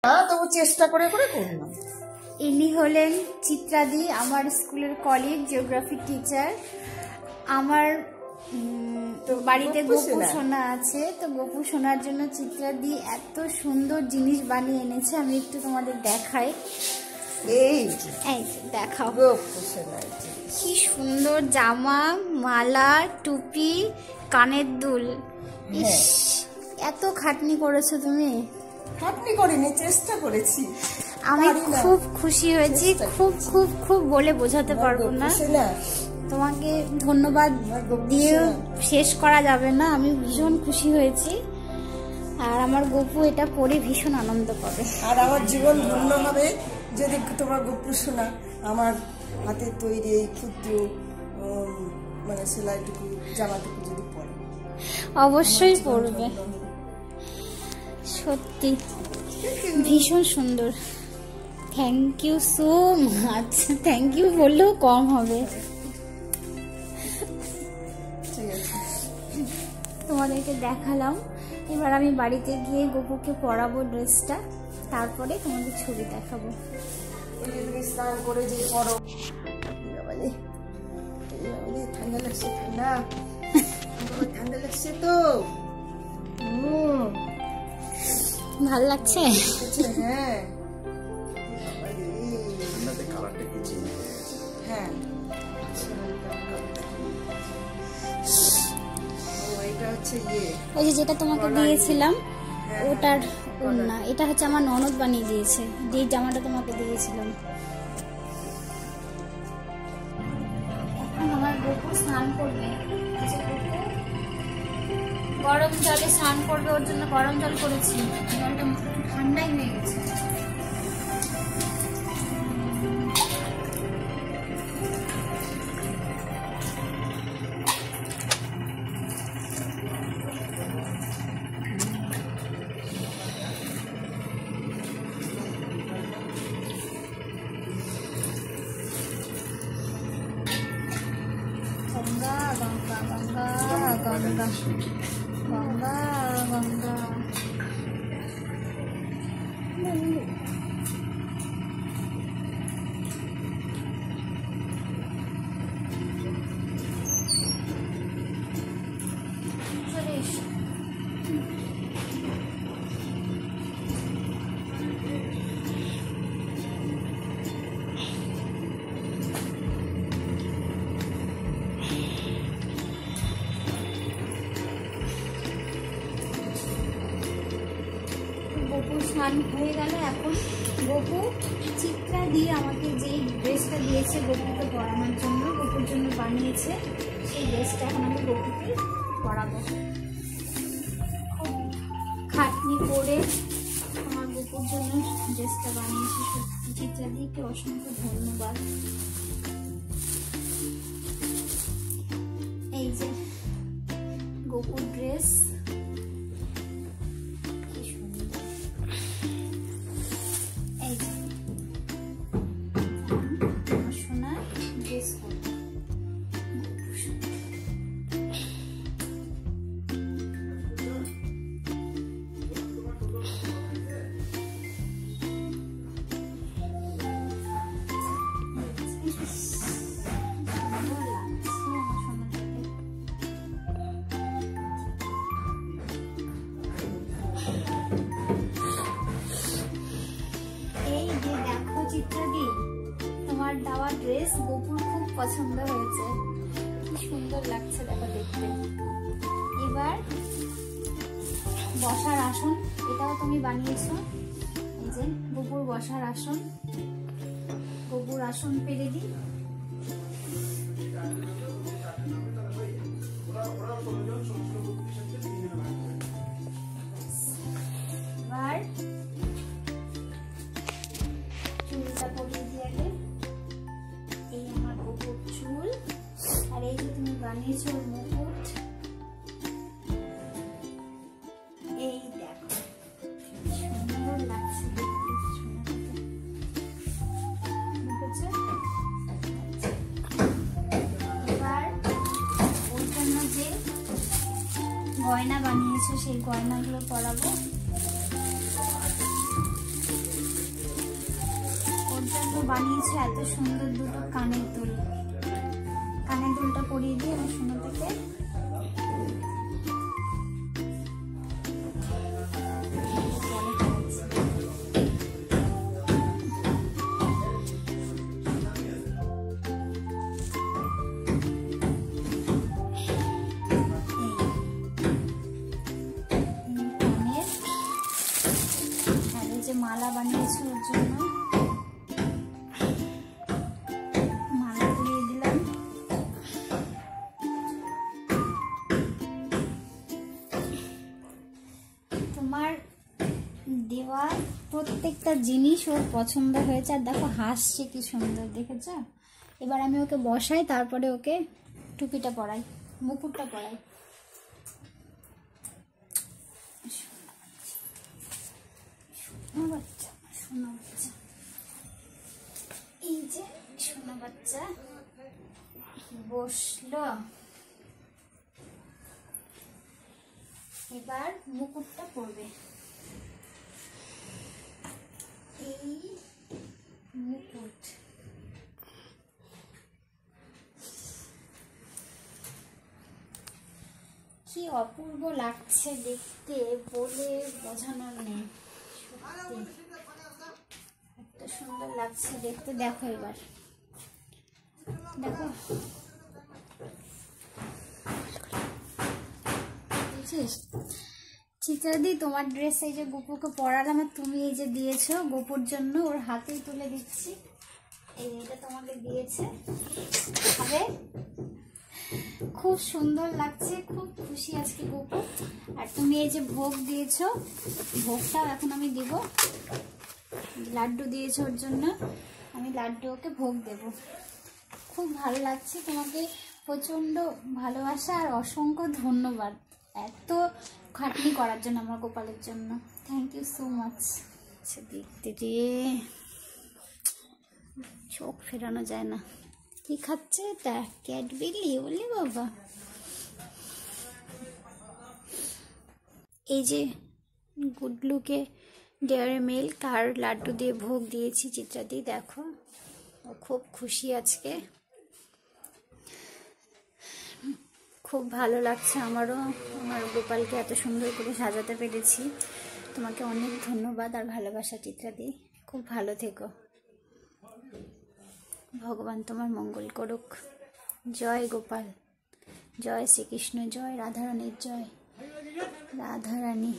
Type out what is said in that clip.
তবু চেষ্টা করে করে করলাম। ইনি হলেন চিত্রাদি, আমার স্কুলের কলিগ, জিওগ্রাফি টিচার। আমার বাড়িতে গোপু সোনা আছে, তো গোপু সোনার জন্য চিত্রাদি এত সুন্দর জিনিস বানিয়ে এনেছে। আমি একটু তোমাদের দেখাই। এই দেখাও গোপু সোনা, কি সুন্দর জামা, মালা, টুপি, কানের দুল। ইস, এত খাটনি করেছো তুমি। খাটনি করিনি, চেষ্টা করেছি। আমি খুব খুশি হয়েছি, খুব খুব খুব বলে বোঝাতে পারবো না। তোমাকে ধন্যবাদ দিয়ে শেষ করা যাবে না। আমি ভীষণ খুশি হয়েছি, আর আমার গোপু এটা পরে ভীষণ আনন্দ পাবে। আর আমার জীবন ধন্য হবে যদি তোমার গোপু সোনা আমার হাতের তৈরি এই ক্ষুদ্র মানে সেলাইটুকু, জামাটুকু যদি পরে। অবশ্যই পরবে, সত্যি ভীষণ সুন্দর। Thank you so much. Thank you বললেও কম হবে। তোমাদেরকে দেখালাম। এবার আমি বাড়িতে গিয়ে গোপুকে পরাবো ড্রেসটা, তারপরে তোমাদের ছবি দেখাবো। তুমি স্নান করে যে পরো, ঠান্ডা লাগছে, ঠান্ডা ঠান্ডা লাগছে তো। ভাল লাগছে? হ্যাঁ হ্যাঁ, ওই যে যেটা তোমাকে দিয়েছিলাম ওটার ওড়না। এটা হচ্ছে আমার ননদ বানিয়ে দিয়েছে, যে জামাটা তোমাকে দিয়েছিলাম। এখন আমার গোপু স্নান করবে, গরম জলে স্নান করবে। ওর জন্য গরম জল করেছি, জলটা ঠান্ডাই হয়ে গেছে। গঙ্গা গঙ্গা গঙ্গা গঙ্গা গঙ্গা গঙ্গা। গোপু স্নান হয়ে গেল। এখন গোপু চিত্রা দিয়ে আমাকে যে ড্রেসটা দিয়েছে গোপুকে পরানোর জন্য, গোপুর জন্য বানিয়েছে, সেই ড্রেসটা এখন আমি গোপুকে পরাবো। খুব খাটনি করে আমার গোপুর জন্য ড্রেসটা বানিয়েছে। সত্যি চিত্রা দিয়েকে অসংখ্য ধন্যবাদ। এই যে গোপুর ড্রেস, চিত্রাদি তোমার দেওয়া ড্রেস গোপুর খুব পছন্দ হয়েছে, কি সুন্দর লাগছে দেখো দেখতে। এবার বসার আসন, এটাও তুমি বানিয়েছো। এই যে গোপুর বসার আসন, গোপুর আসন পেরে দিই। এবার চুলটা পরিয়ে দিয়ে আগে, এই আমার গোপুর চুল, আর এই যে তুমি বানিয়েছো মুকুট। এই দেখো সুন্দর লাগছে দেখতে। এবার ওর জন্য যে গয়না বানিয়েছো সেই গয়নাগুলো পরাবো। বানিয়েছে এত সুন্দর দুটো কানের দুল। কানের দুলটা পরিয়ে দিয়ে আমার সোনাটাকে। মালা বানিয়েছি ওর জন্য, মালা পরিয়ে দিলাম। তোমার দেওয়া প্রত্যেকটা জিনিস ওর পছন্দ হয়েছে। আর দেখো হাসছে কি সুন্দর, দেখেছ? এবার আমি ওকে বসাই, তারপরে ওকে টুপিটা পরাই, মুকুটটা পরাই। বাচ্চা, সোনা বাচ্চা, এই যে সোনা বাচ্চা বসলো। এবার মুকুটটা পরবে। এই মুকুট কি অপূর্ব লাগছে দেখতে, বলে বোঝানোর নেই। এত সুন্দর লাগছে দেখতে। দেখো এবার দেখো, চিত্রাদি তোমার ড্রেস এই যে গোপুকে পরালাম, আর তুমি এই যে দিয়েছো গোপুর জন্য, ওর হাতেই তুলে দিচ্ছি। এইটা তোমাকে দিয়েছে, হবে। খুব সুন্দর লাগছে, খুব খুশি আজকে গোপু। আর তুমি এই যে ভোগ দিয়েছো, ভোগটাও এখন আমি দিব। লাড্ডু দিয়েছো ওর জন্য, আমি লাড্ডু ওকে ভোগ দেব। খুব ভালো লাগছে। তোমাকে প্রচণ্ড ভালোবাসা আর অসংখ্য ধন্যবাদ এত খাটনি করার জন্য আমার গোপালের জন্য। Thank you so much. আচ্ছা দেখতে দিয়ে চোখ ফেরানো যায় না। কি খাচ্ছে এটা? ক্যাডবেরি বলি বাবা। এই যে গুডলুকে ডেয়ারি মিল্ক আর লাড্ডু দিয়ে ভোগ দিয়েছি চিত্রাদি। দেখো ও খুব খুশি আজকে, খুব ভালো লাগছে আমারও। আমার গোপালকে এত সুন্দর করে সাজাতে পেরেছি। তোমাকে অনেক ধন্যবাদ আর ভালোবাসা চিত্রাদি। খুব ভালো থেকো, ভগবান তোমার মঙ্গল করুক। জয় গোপাল, জয় শ্রীকৃষ্ণ, জয় রাধারানীর জয়। রাধারানী।